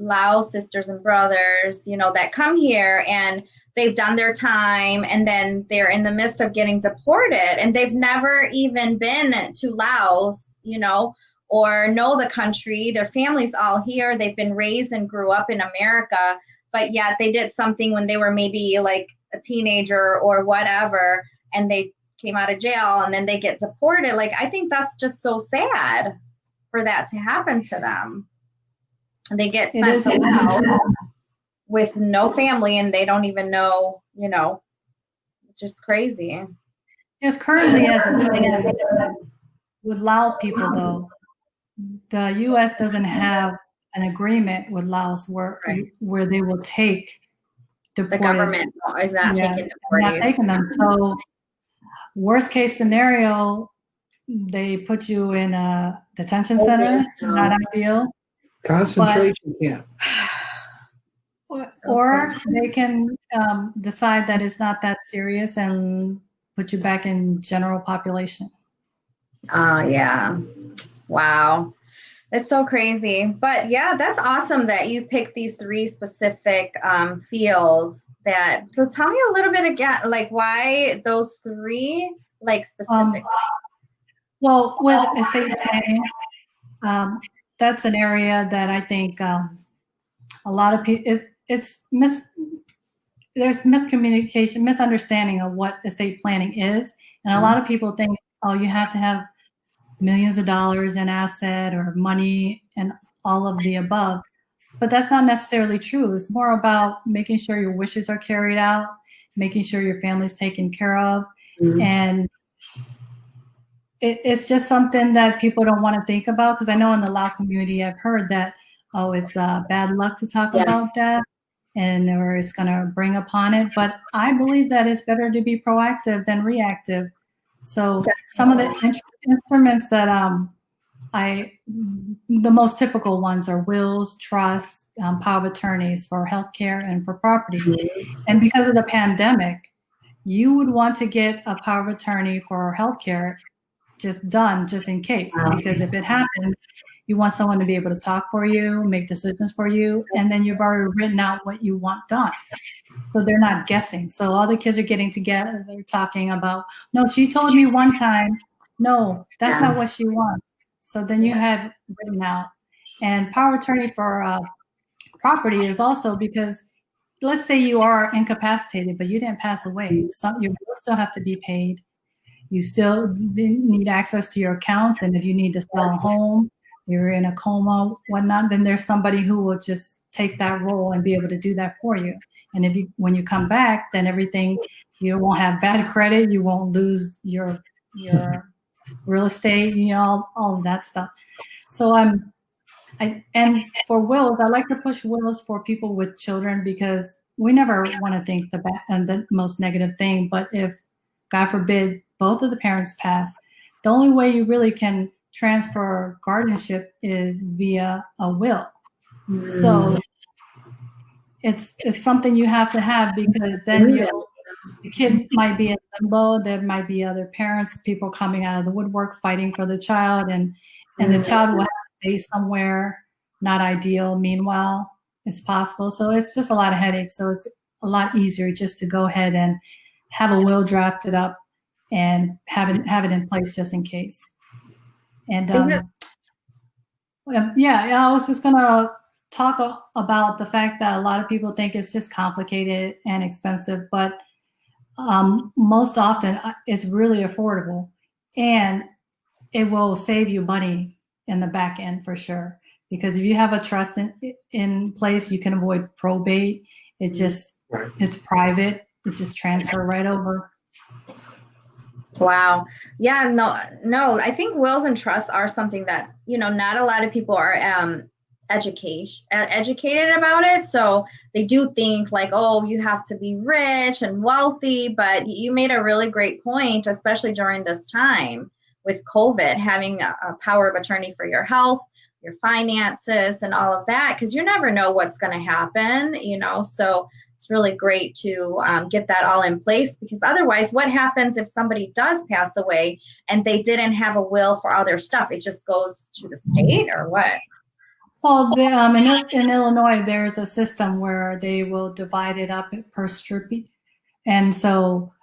Lao sisters and brothers, that come here and they've done their time and then they're in the midst of getting deported and they've never even been to Laos, or know the country. Their family's all here. They've been raised and grew up in America, but yet they did something when they were maybe like a teenager or whatever, and they came out of jail and then they get deported. Like, I think that's just so sad for that to happen to them. And they get sent to Laos with no family and they don't even know, it's just crazy. Yes, currently as it stands, with Lao people though, the U.S. doesn't have an agreement with Laos where they will take deported. The government is not taking deportees. Not taking them. So worst case scenario, they put you in a detention center. Not ideal. Concentration camp. Or they can decide that it's not that serious and put you back in general population. Yeah. Wow. It's so crazy. But yeah, that's awesome that you picked these 3 specific fields so tell me a little bit again, like why those 3, like specifically? Well, with estate planning, that's an area that I think a lot of people, there's miscommunication, misunderstanding of what estate planning is. And a lot of people think, oh, you have to have millions of dollars in asset or money and all of the above. But that's not necessarily true. It's more about making sure your wishes are carried out, making sure your family's taken care of. Mhm. And it's just something that people don't want to think about, because I know in the Lao community, I've heard that, oh, it's bad luck to talk about that, and or it's going to bring upon it. But I believe that it's better to be proactive than reactive. So some of the instruments that the most typical ones are wills, trusts, power of attorneys for healthcare and for property. And because of the pandemic, you would want to get a power of attorney for healthcare just in case, because if it happens, you want someone to be able to talk for you, make decisions for you, and then you've already written out what you want done. So they're not guessing. So all the kids are getting together, they're talking about, no, she told me one time, no, that's not what she wants. So then you have written out. And power of attorney for property is also because, let's say you are incapacitated, but you didn't pass away. Your bills still have to be paid. You still need access to your accounts. And if you need to sell a home, you're in a coma, whatnot, then there's somebody who will just take that role and be able to do that for you. And when you come back, then everything, you won't have bad credit, you won't lose your real estate, all of that stuff. So and for wills, I like to push wills for people with children, because we never want to think the most negative thing. But if, God forbid, both of the parents pass, the only way you really can transfer guardianship is via a will. So it's something you have to have, because then the kid might be in limbo. There might be other parents, people coming out of the woodwork fighting for the child, and the child will have to stay somewhere not ideal. Meanwhile, it's possible. So it's just a lot of headaches. So it's a lot easier just to go ahead and have a will drafted up and have it in place just in case. And I was just gonna talk about the fact that a lot of people think it's just complicated and expensive, but most often it's really affordable, and it will save you money in the back end for sure. Because if you have a trust in place, you can avoid probate. It's private. It just transfer right over. Wow. Yeah, no, I think wills and trusts are something that, not a lot of people are educated about it. So they do think like, oh, you have to be rich and wealthy. But you made a really great point, especially during this time with COVID, having a power of attorney for your health, your finances, and all of that, because you never know what's going to happen, so it's really great to get that all in place, because otherwise what happens if somebody does pass away and they didn't have a will for all their stuff? It just goes to the state, or what? Well, in Illinois, there's a system where they will divide it up per strip, and so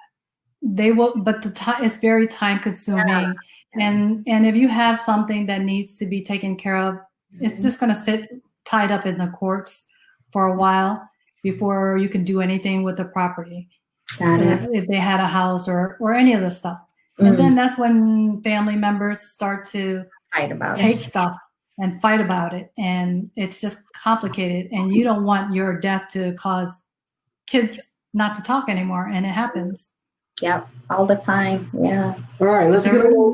they will, but it's very time consuming. And if you have something that needs to be taken care of, it's just going to sit tied up in the courts for a while before you can do anything with the property. If they had a house or any of the stuff. And then that's when family members start to take stuff and fight about it. And it's just complicated. And you don't want your death to cause kids not to talk anymore. And it happens. Yep, all the time. Yeah. All right, let's get a little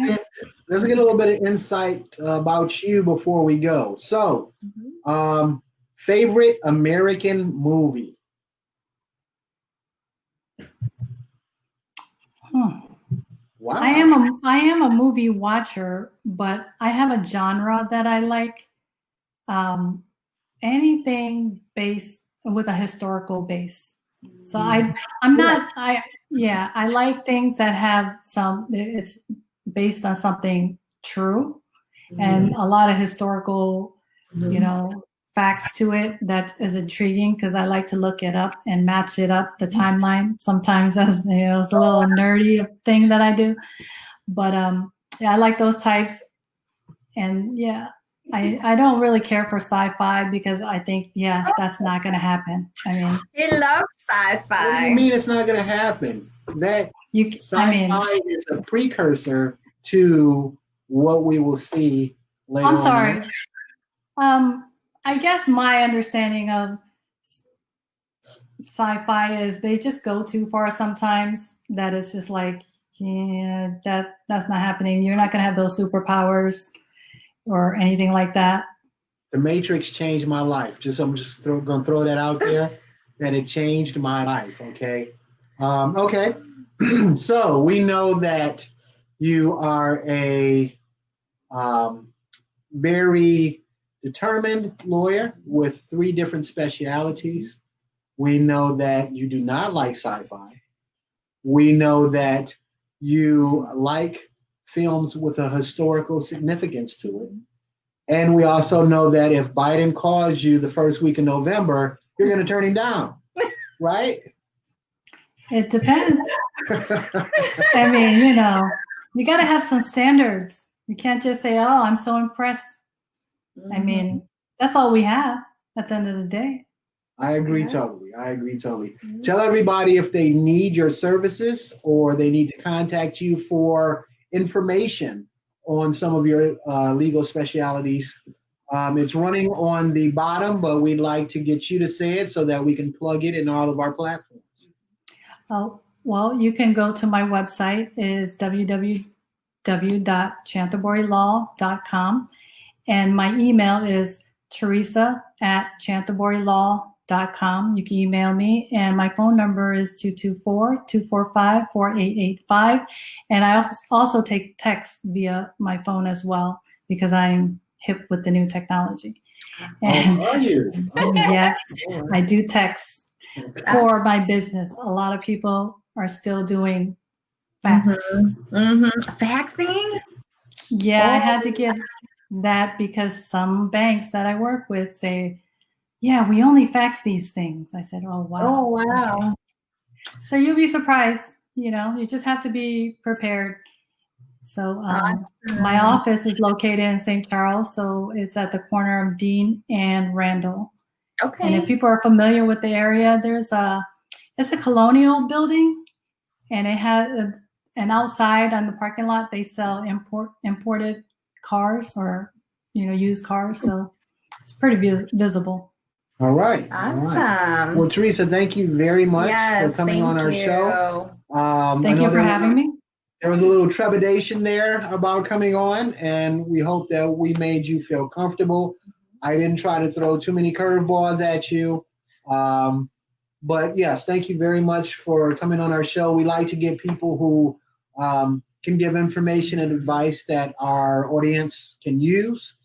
bit of insight about you before we go. So, favorite American movie? Wow. I am a movie watcher, but I have a genre that I like. Anything based with a historical base. So I like things that have it's based on something true and a lot of historical, facts to it that is intriguing, because I like to look it up and match it up, the timeline. Sometimes that's, it's a little nerdy thing that I do, but I like those types. And I don't really care for sci-fi, because I think, that's not going to happen. I mean, he loves sci-fi. What do you mean it's not going to happen? Sci-fi is a precursor to what we will see later on. I'm sorry. I guess my understanding of sci-fi is they just go too far sometimes. That it's just like, yeah, that's not happening. You're not going to have those superpowers or anything like that. The Matrix changed my life. I'm just gonna throw that out there, that it changed my life. Okay. Okay. So we know that you are a very determined lawyer with 3 different specialities. We know that you do not like sci-fi. We know that you like films with a historical significance to it. And we also know that if Biden calls you the first week in November, you're going to turn him down, right? It depends. I mean, you got to have some standards. You can't just say, oh, I'm so impressed. I mean, that's all we have at the end of the day. I agree totally. Tell everybody if they need your services or they need to contact you for information on some of your legal specialities. It's running on the bottom, but we'd like to get you to say it so that we can plug it in all of our platforms. Oh, well, you can go to my website, is www.chanthabourylaw.com. And my email is Theresa@chanthabourylaw.com. You can email me, and my phone number is 224-245-4885. And I also take text via my phone as well, because I'm hip with the new technology. And are you? yes, I do text for my business. A lot of people are still doing fax. Faxing? Yeah, I had to get that because some banks that I work with say, yeah, we only fax these things. I said, oh, wow. Oh, wow. Okay. So you'll be surprised. You just have to be prepared. So my office is located in St. Charles, so it's at the corner of Dean and Randall. Okay. And if people are familiar with the area, it's a colonial building, and it has an outside on the parking lot. They sell imported cars or used cars, so it's pretty visible. All right. Awesome. All right. Well, Theresa, thank you very much for coming on our show. Thank you for having me. There was a little trepidation there about coming on, and we hope that we made you feel comfortable. I didn't try to throw too many curveballs at you. But yes, thank you very much for coming on our show. We like to get people who can give information and advice that our audience can use.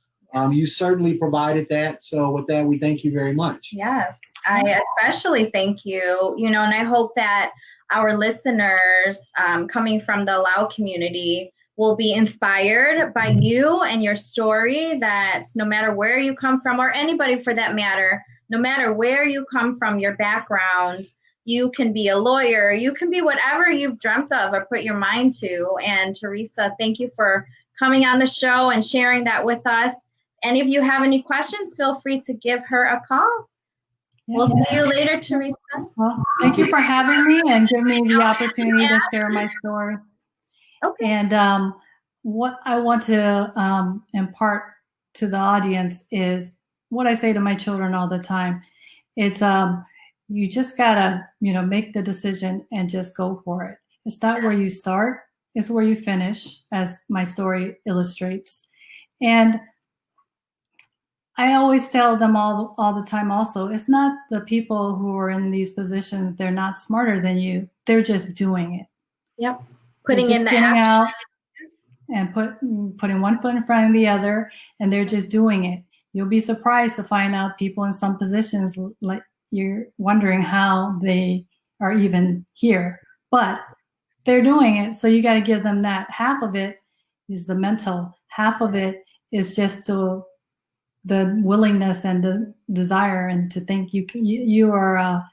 You certainly provided that. So with that, we thank you very much. Yes, I especially thank you, and I hope that our listeners coming from the Lao community will be inspired by you and your story, that no matter where you come from, or anybody for that matter, no matter where you come from, your background, you can be a lawyer, you can be whatever you've dreamt of or put your mind to. And Theresa, thank you for coming on the show and sharing that with us. Any of you have any questions, feel free to give her a call. Yeah. We'll see you later, Theresa. Well, thank you for having me and giving me the opportunity to share my story. Okay. And what I want to impart to the audience is what I say to my children all the time. It's you just gotta make the decision and just go for it. It's not where you start, it's where you finish, as my story illustrates. And I always tell them all the time also, it's not the people who are in these positions, they're not smarter than you, they're just doing it. Yep. Putting in the action. Out and putting one foot in front of the other, and they're just doing it. You'll be surprised to find out people in some positions, like you're wondering how they are even here, but they're doing it. So you got to give them that. Half of it is the mental, half of it is just the willingness and the desire, and to think you are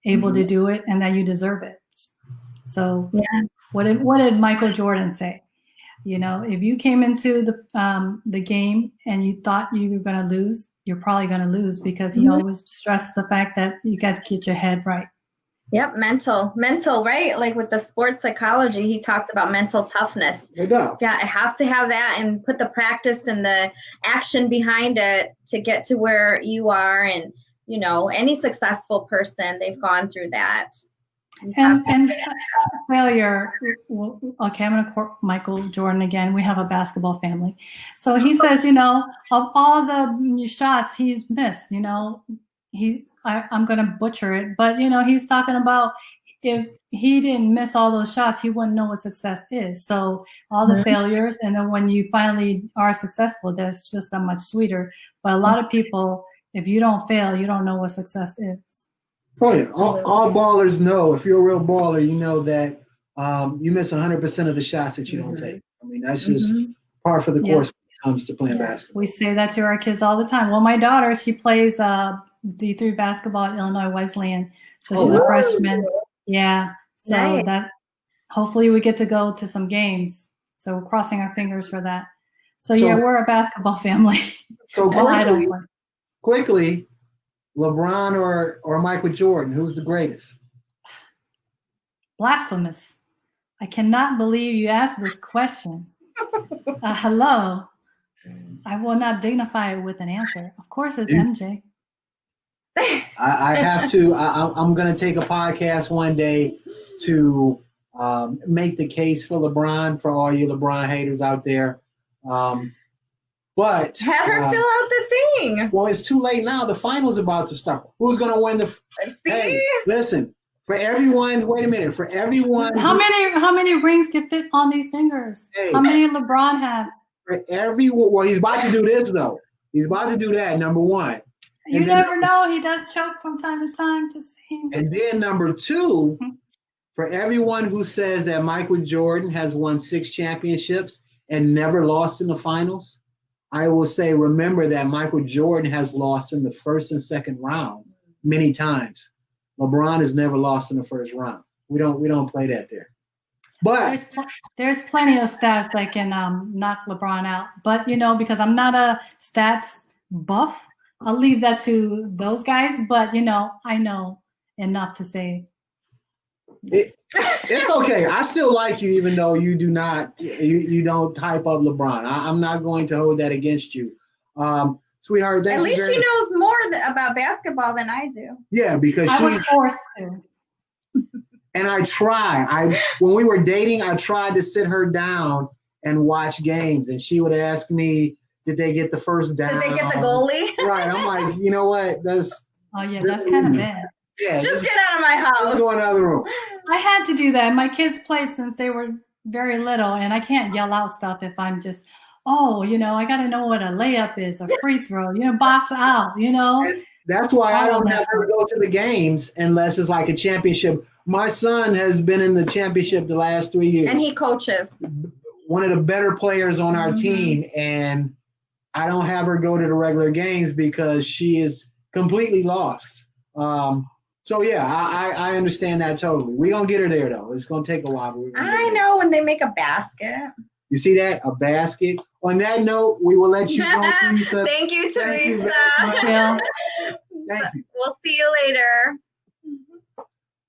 able to do it and that you deserve it. So yeah. What did Michael Jordan say? If you came into the game and you thought you were going to lose, you're probably going to lose, because he always stressed the fact that you got to get your head right. Yep, mental, right? Like with the sports psychology, he talked about mental toughness. Yeah, I have to have that and put the practice and the action behind it to get to where you are. And any successful person, they've gone through that. And failure. Okay, I'm going to quote Michael Jordan again. We have a basketball family. So he says, of all the shots he's missed, I'm going to butcher it, but, he's talking about if he didn't miss all those shots, he wouldn't know what success is. So all the failures, and then when you finally are successful, that's just that much sweeter. But a lot of people, if you don't fail, you don't know what success is. Oh yeah, all ballers know. If you're a real baller, you know that you miss 100% of the shots that you don't take. I mean, that's just par for the course when it comes to playing basketball. We say that to our kids all the time. Well, my daughter, she plays D3 basketball at Illinois Wesleyan, so she's a freshman. Yeah, so that hopefully we get to go to some games. So we're crossing our fingers for that. So we're a basketball family. So quickly. LeBron or Michael Jordan, who's the greatest? Blasphemous. I cannot believe you asked this question. Hello. I will not dignify it with an answer. Of course it's MJ. I have to. I'm going to take a podcast one day to make the case for LeBron, for all you LeBron haters out there. But have her fill out the thing. Well, it's too late now. The final's about to start. Who's going to win the? Hey, listen. For everyone, wait a minute. For everyone, how many rings can fit on these fingers? Hey, how many LeBron have? For everyone, well, he's about to do this though. He's about to do that. Number one. You never know. He does choke from time to time. Just saying. And then number two, for everyone who says that Michael Jordan has won 6 championships and never lost in the finals, I will say, remember that Michael Jordan has lost in the first and second round many times. LeBron has never lost in the first round. We don't play that there. But there's plenty of stats that can knock LeBron out. But because I'm not a stats buff, I'll leave that to those guys. But I know enough to say. It's okay. I still like you, even though you do not. You don't hype up LeBron. I'm not going to hold that against you, sweetheart. At least she knows more about basketball than I do. Yeah, because I was forced to. And I try. When we were dating, I tried to sit her down and watch games, and she would ask me, "Did they get the first down? Did they get the goalie?" Right. I'm like, you know what? That's kind of bad. Yeah, just get out of my house. Let's go in another room. I had to do that. My kids played since they were very little, and I can't yell out stuff if I'm just, I got to know what a layup is, a free throw, box out, And that's why I don't have to go to the games unless it's like a championship. My son has been in the championship the last 3 years. And he coaches. One of the better players on our team, and I don't have her go to the regular games because she is completely lost. So yeah, I understand that totally. We're going to get her there though. It's going to take a while. I know when they make a basket. You see that? A basket. On that note, we will let you go, Theresa. Thank you, Theresa. Thank you. We'll see you later.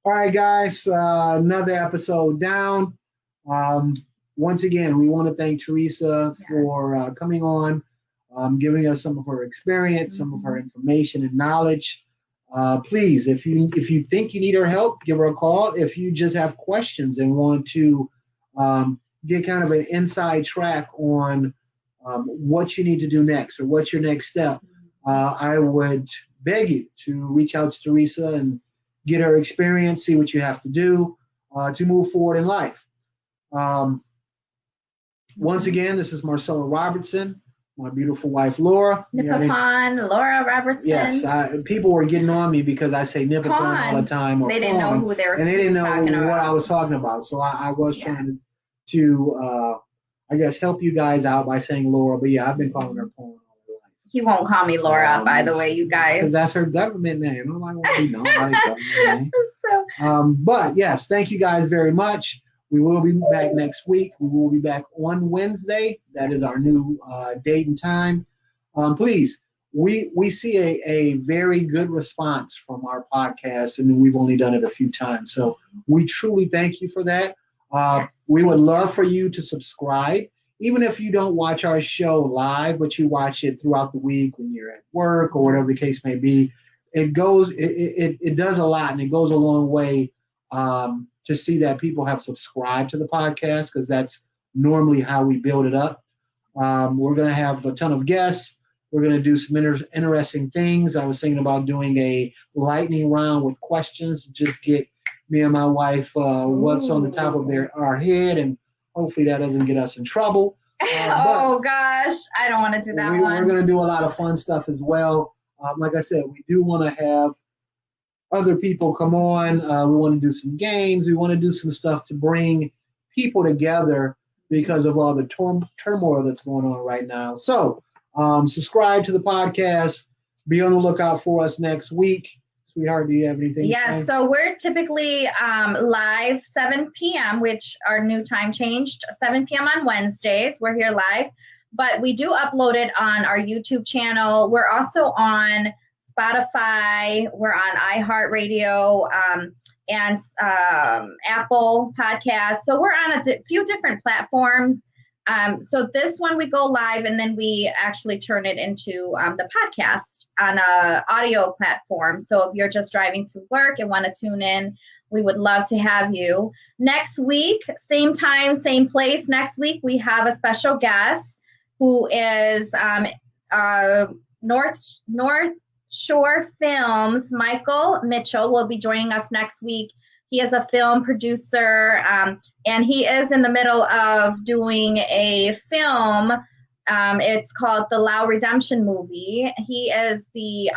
All right, guys, another episode down. Once again, we want to thank Theresa for coming on, giving us some of her experience, some of her information and knowledge. Please, if you think you need her help, give her a call. If you just have questions and want to get kind of an inside track on what you need to do next or what's your next step, I would beg you to reach out to Theresa and get her experience, see what you have to do to move forward in life. Once again, this is Marcella Robertson. My beautiful wife, Laura. Nippapon, Laura Robertson. Yes, people were getting on me because I say Nippapon all the time. They didn't know who they were, and they didn't know what I was talking about. So I was trying to I guess, help you guys out by saying Laura. But yeah, I've been calling her Pawn all her life. He won't call me Laura, by the way, you guys. Because that's her government name. Nobody wants to be known by government name. But yes, thank you guys very much. We will be back next week. We will be back on Wednesday. That is our new date and time. Please, we see a very good response from our podcast, and we've only done it a few times. So we truly thank you for that. We would love for you to subscribe, even if you don't watch our show live, but you watch it throughout the week when you're at work or whatever the case may be. it does a lot, and it goes a long way to see that people have subscribed to the podcast, because that's normally how we build it up. We're going to have a ton of guests. We're going to do some interesting things. I was thinking about doing a lightning round with questions, just get me and my wife what's on the top of our head, and hopefully that doesn't get us in trouble. Oh gosh, I don't want to do that one. We're going to do a lot of fun stuff as well. Like I said, we do want to have other people come on. We want to do some games. We want to do some stuff to bring people together because of all the turmoil that's going on right now. So subscribe to the podcast. Be on the lookout for us next week. Sweetheart, do you have anything? Yes, so we're typically live 7 p.m., which our new time changed, 7 p.m. on Wednesdays. We're here live, but we do upload it on our YouTube channel. We're also on Spotify. We're on iHeartRadio and Apple Podcasts. So we're on a few different platforms. So this one we go live, and then we actually turn it into the podcast on a audio platform. So if you're just driving to work and want to tune in, we would love to have you. Next week, same time, same place. Next week, we have a special guest who is North Shore Films. Michael Mitchell will be joining us next week. He is a film producer, and he is in the middle of doing a film. It's called the Law Redemption movie. He is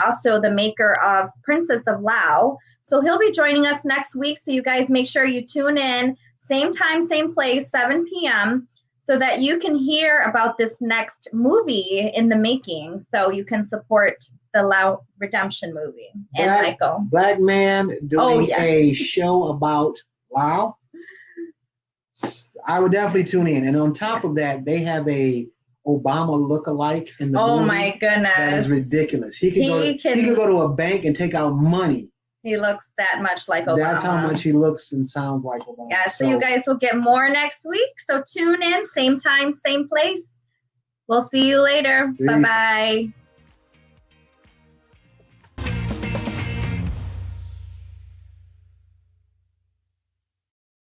also the maker of Princess of Laos. So he'll be joining us next week. So you guys make sure you tune in, same time, same place, 7 p.m., so that you can hear about this next movie in the making, so you can support the Law Redemption movie. And Michael. Black man doing a show about Laos. I would definitely tune in. And on top of that, they have a Obama lookalike in the movie. Oh my goodness. That is ridiculous. He could go to a bank and take out money. He looks that much like Obama. That's how much he looks and sounds like Obama. Yeah, so you guys will get more next week. So tune in, same time, same place. We'll see you later. Peace. Bye-bye.